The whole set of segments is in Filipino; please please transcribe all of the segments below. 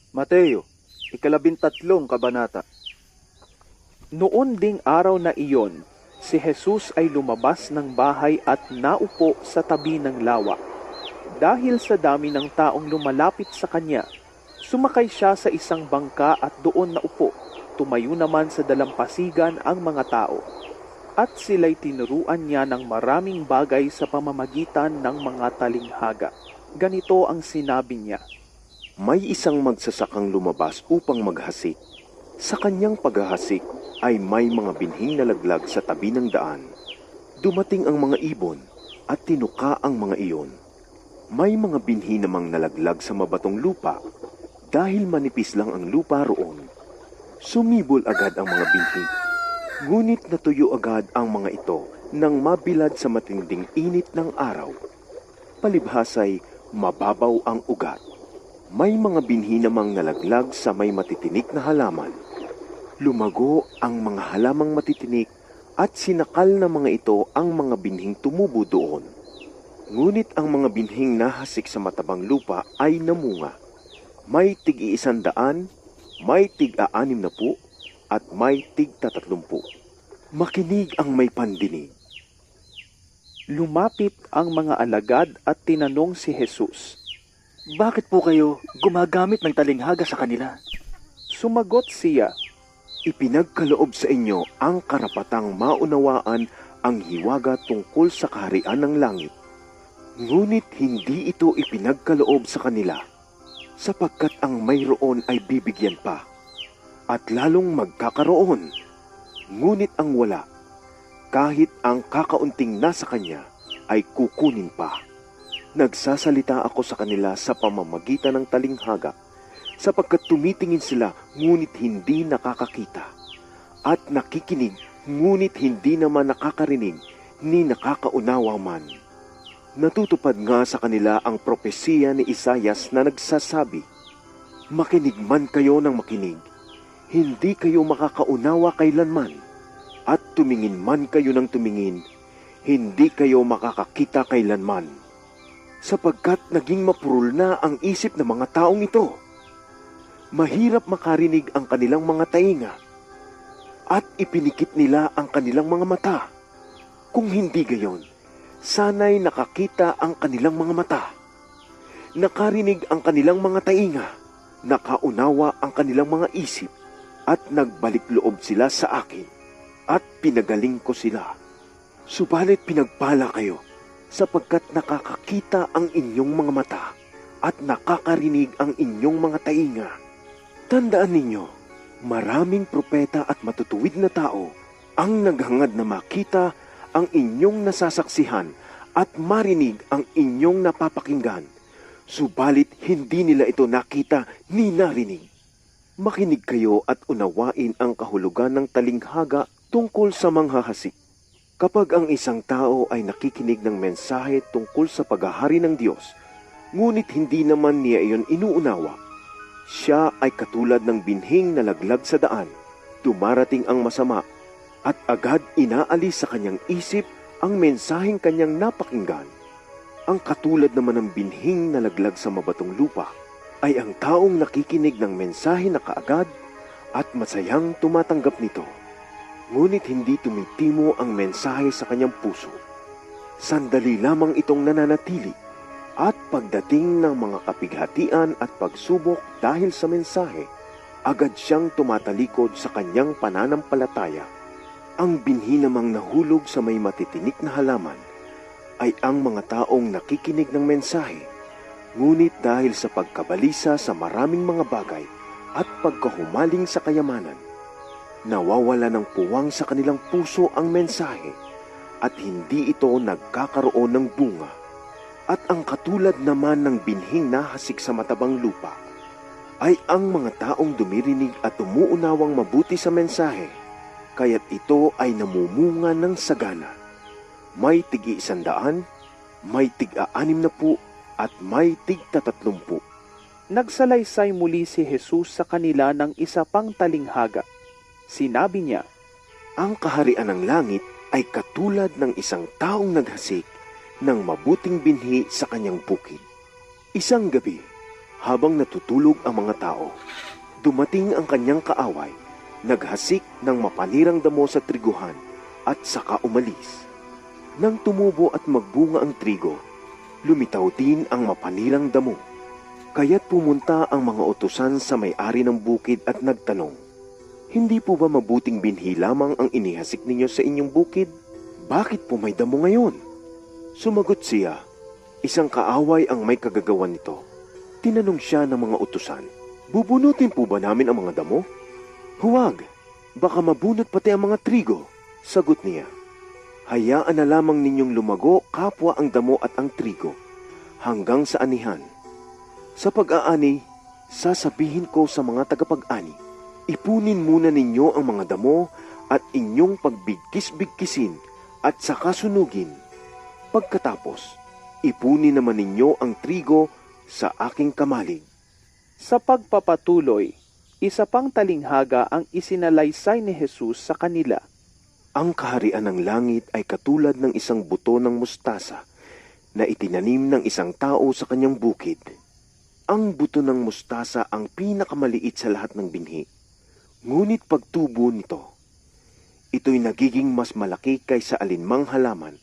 Mateo, 13 kabanata. Noon ding araw na iyon, si Jesus ay lumabas ng bahay at naupo sa tabi ng lawa. Dahil sa dami ng taong lumalapit sa kanya, sumakay siya sa isang bangka at doon naupo. Tumayo naman sa dalampasigan ang mga tao. At sila'y tinuruan niya ng maraming bagay sa pamamagitan ng mga talinghaga. Ganito ang sinabi niya. May isang magsasakang lumabas upang maghasik. Sa kanyang paghahasik ay may mga binhing nalaglag sa tabi ng daan. Dumating ang mga ibon at tinuka ang mga iyon. May mga binhi namang nalaglag sa mabatong lupa. Dahil manipis lang ang lupa roon, sumibol agad ang mga binhi. Ngunit natuyo agad ang mga ito nang mabilad sa matinding init ng araw. Palibhasay, mababaw ang ugat. May mga binhi namang nalaglag sa may matitinik na halaman. Lumago ang mga halamang matitinik at sinakal na mga ito ang mga binhing tumubo doon. Ngunit ang mga binhing nahasik sa matabang lupa ay namunga. May tig-100, may tig-60, at may tig-30. Makinig ang may pandinig. Lumapit ang mga alagad at tinanong si Jesus. Bakit po kayo gumagamit ng talinghaga sa kanila? Sumagot siya. Ipinagkaloob sa inyo ang karapatang maunawaan ang hiwaga tungkol sa kaharian ng langit. Ngunit hindi ito ipinagkaloob sa kanila, sapagkat ang mayroon ay bibigyan pa, at lalong magkakaroon. Ngunit ang wala, kahit ang kakaunting nasa kanya, ay kukunin pa. Nagsasalita ako sa kanila sa pamamagitan ng talinghaga, sapagkat tumitingin sila ngunit hindi nakakakita, at nakikinig ngunit hindi naman nakakarinig ni nakakaunawa man. Natutupad nga sa kanila ang propesiya ni Isaias na nagsasabi, makinig man kayo ng makinig, hindi kayo makakaunawa kailanman, at tumingin man kayo ng tumingin, hindi kayo makakakita kailanman. Sapagkat naging mapurol na ang isip ng mga taong ito. Mahirap makarinig ang kanilang mga tainga, at ipinikit nila ang kanilang mga mata. Kung hindi gayon, sana'y nakakita ang kanilang mga mata, nakarinig ang kanilang mga tainga, nakaunawa ang kanilang mga isip, at nagbalik loob sila sa akin, at pinagaling ko sila. Subalit pinagpala kayo, sapagkat nakakakita ang inyong mga mata, at nakakarinig ang inyong mga tainga. Tandaan ninyo, maraming propeta at matutuwid na tao ang naghangad na makita ang inyong nasasaksihan at marinig ang inyong napapakinggan, subalit hindi nila ito nakita ni narinig. Makinig kayo at unawain ang kahulugan ng talinghaga tungkol sa manghahasik. Kapag ang isang tao ay nakikinig ng mensahe tungkol sa paghahari ng Diyos, ngunit hindi naman niya iyon inuunawa, siya ay katulad ng binhing nalaglag sa daan. Dumarating ang masama, at agad inaalis sa kanyang isip ang mensaheng kanyang napakinggan. Ang katulad naman ng binhing nalaglag sa mabatong lupa ay ang taong nakikinig ng mensahe na kaagad at masayang tumatanggap nito. Ngunit hindi tumitimo ang mensahe sa kanyang puso. Sandali lamang itong nananatili, at pagdating ng mga kapighatian at pagsubok dahil sa mensahe, agad siyang tumatalikod sa kanyang pananampalataya. Ang binhi namang nahulog sa may matitinik na halaman ay ang mga taong nakikinig ng mensahe, ngunit dahil sa pagkabalisa sa maraming mga bagay at pagkahumaling sa kayamanan, nawawala ng puwang sa kanilang puso ang mensahe at hindi ito nagkakaroon ng bunga. At ang katulad naman ng binhing nahasik sa matabang lupa ay ang mga taong dumirinig at umuunawang mabuti sa mensahe, kaya't ito ay namumunga ng sagana. May tig-100, may tig-60, at may tig-30. Nagsalaysay muli si Jesus sa kanila ng isa pang talinghaga. Sinabi niya, ang kaharian ng langit ay katulad ng isang taong naghasik ng mabuting binhi sa kanyang bukid. Isang gabi, Habang natutulog ang mga tao, dumating ang kanyang kaaway, naghasik ng mapanirang damo sa triguhan at saka umalis. Nang tumubo at magbunga ang trigo, lumitaw din ang mapanirang damo. Kaya't pumunta ang mga utusan sa may-ari ng bukid at nagtanong, "Hindi po ba mabuting binhi lamang ang inihasik ninyo sa inyong bukid? Bakit po may damo ngayon?" Sumagot siya, "Isang kaaway ang may kagagawan nito." Tinanong siya ng mga utusan, "Bubunutin po ba namin ang mga damo?" "Huwag, baka mabunot pati ang mga trigo." Sagot niya, "Hayaan na lamang ninyong lumago kapwa ang damo at ang trigo, hanggang sa anihan. Sa pag-aani, sasabihin ko sa mga tagapag-ani, ipunin muna ninyo ang mga damo at inyong pagbigkis-bigkisin at saka sunugin. Pagkatapos, ipunin naman ninyo ang trigo sa aking kamalig." Sa pagpapatuloy, isa pang talinghaga ang isinalaysay ni Jesus sa kanila. Ang kaharian ng langit ay katulad ng isang buto ng mustasa na itinanim ng isang tao sa kanyang bukid. Ang buto ng mustasa ang pinakamaliit sa lahat ng binhi. Ngunit pagtubo nito, ito'y nagiging mas malaki kaysa alinmang halaman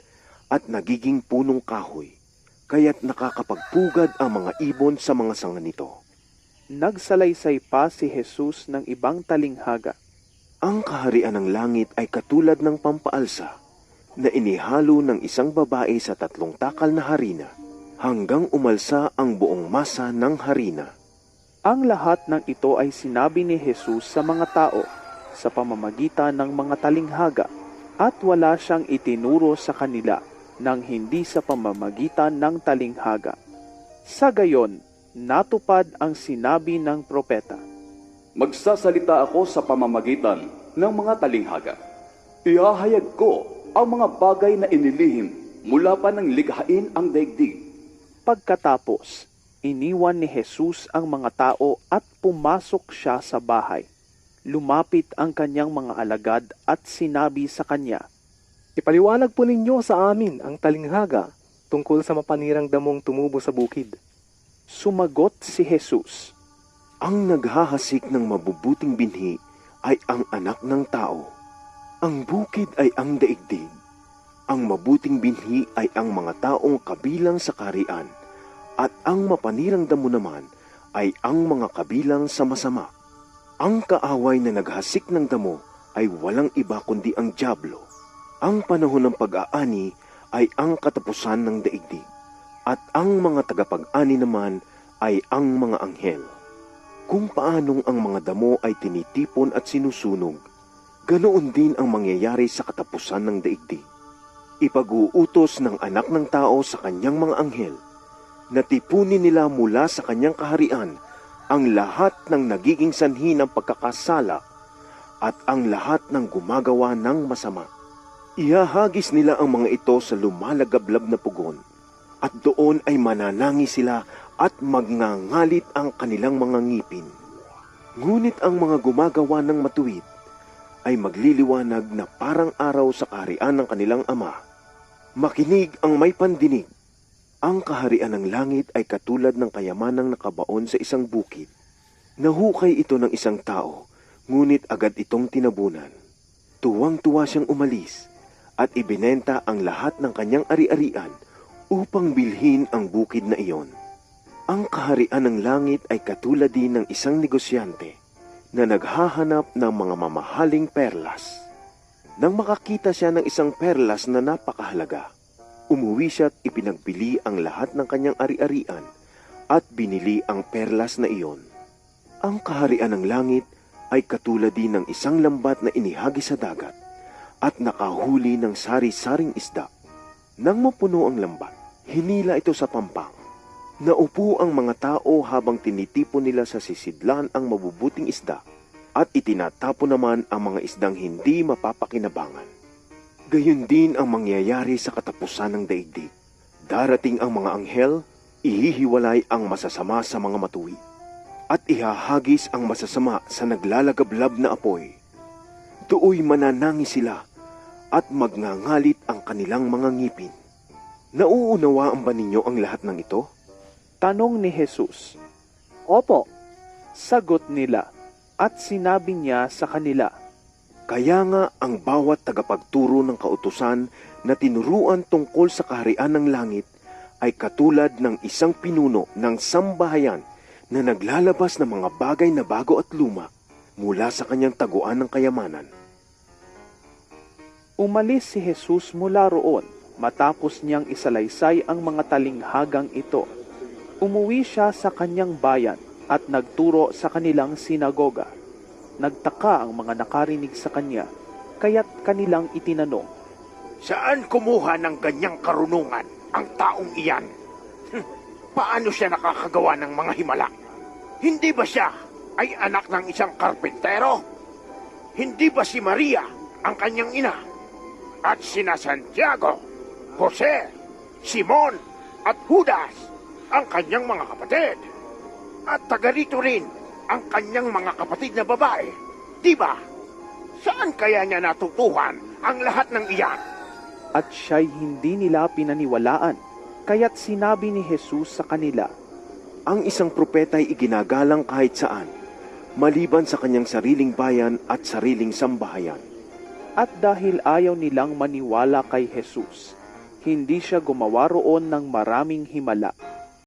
at nagiging punong kahoy, kaya't nakakapagpugad ang mga ibon sa mga sanga nito. Nagsalaysay pa si Jesus ng ibang talinghaga. Ang kaharian ng langit ay katulad ng pampaalsa na inihalo ng isang babae sa 3 takal na harina hanggang umalsa ang buong masa ng harina. Ang lahat ng ito ay sinabi ni Jesus sa mga tao sa pamamagitan ng mga talinghaga at wala siyang itinuro sa kanila nang hindi sa pamamagitan ng talinghaga. Sa gayon, natupad ang sinabi ng propeta. Magsasalita ako sa pamamagitan ng mga talinghaga. Ihahayag ko ang mga bagay na inilihim mula pa ng likhain ang daigdig. Pagkatapos, iniwan ni Jesus ang mga tao at pumasok siya sa bahay. Lumapit ang kanyang mga alagad at sinabi sa kanya, Ipaliwanag po ninyo sa amin ang talinghaga tungkol sa mapanirang damong tumubo sa bukid. Sumagot si Jesus, Ang naghahasik ng mabubuting binhi ay ang anak ng tao. Ang bukid ay ang daigdig. Ang mabuting binhi ay ang mga taong kabilang sa kaharian, at ang mapanirang damo naman ay ang mga kabilang sa masama. Ang kaaway na naghasik ng damo ay walang iba kundi ang dyablo. Ang panahon ng pag-aani ay ang katapusan ng daigdig, at ang mga tagapag-ani naman ay ang mga anghel. Kung paanong ang mga damo ay tinitipon at sinusunog, ganoon din ang mangyayari sa katapusan ng daigdig. Ipag-uutos ng anak ng tao sa kanyang mga anghel, na tipunin nila mula sa kanyang kaharian ang lahat ng nagiging sanhi ng pagkakasala at ang lahat ng gumagawa ng masama. Ihahagis nila ang mga ito sa lumalagablab na pugon, at doon ay mananangi sila at magngangalit ang kanilang mga ngipin. Ngunit ang mga gumagawa ng matuwid ay magliliwanag na parang araw sa kaharian ng kanilang Ama. Makinig ang may pandinig. Ang kaharian ng langit ay katulad ng kayamanang nakabaon sa isang bukid. Nahukay ito ng isang tao, ngunit agad itong tinabunan. Tuwang-tuwa siyang umalis at ibinenta ang lahat ng kanyang ari-arian upang bilhin ang bukid na iyon. Ang kaharian ng langit ay katulad din ng isang negosyante na naghahanap ng mga mamahaling perlas. Nang makakita siya ng isang perlas na napakahalaga, umuwi siya at ipinagbili ang lahat ng kanyang ari-arian at binili ang perlas na iyon. Ang kaharian ng langit ay katulad din ng isang lambat na inihagi sa dagat at nakahuli ng sari-saring isda. Nang mapuno ang lambat, hinila ito sa pampang. Naupo ang mga tao habang tinitipon nila sa sisidlan ang mabubuting isda at itinatapon naman ang mga isdang hindi mapapakinabangan. Gayon din ang mangyayari sa katapusan ng daigdig. Darating ang mga anghel, ihihiwalay ang masasama sa mga matuwid, at ihahagis ang masasama sa naglalagablab na apoy. Dooy mananangi sila at magngangalit ang kanilang mga ngipin. Nauunawaan ba ninyo ang lahat ng ito? tanong ni Jesus. Opo. Sagot nila, at sinabi niya sa kanila, Kaya nga ang bawat tagapagturo ng kautusan na tinuruan tungkol sa kaharian ng langit ay katulad ng isang pinuno ng sambahayan na naglalabas ng mga bagay na bago at luma mula sa kanyang taguan ng kayamanan. Umalis si Jesus mula roon matapos niyang isalaysay ang mga talinghagang ito. Umuwi siya sa kanyang bayan at nagturo sa kanilang sinagoga. Nagtaka ang mga nakarinig sa kanya, kaya't kanilang itinanong, Saan kumuha ng ganyang karunungan ang taong iyan? Paano siya nakakagawa ng mga himala? Hindi ba siya ay anak ng isang karpentero? Hindi ba si Maria ang kanyang ina? At sina Santiago, Jose, Simon at Judas ang kanyang mga kapatid? At taga rito rin ang kanyang mga kapatid na babae, di ba? Saan kaya niya natutuhan ang lahat ng iyan? at siya'y hindi nila pinaniwalaan, kaya't sinabi ni Jesus sa kanila, Ang isang propeta ay iginagalang kahit saan, maliban sa kanyang sariling bayan at sariling sambahayan. At dahil ayaw nilang maniwala kay Jesus, hindi siya gumawa roon ng maraming himala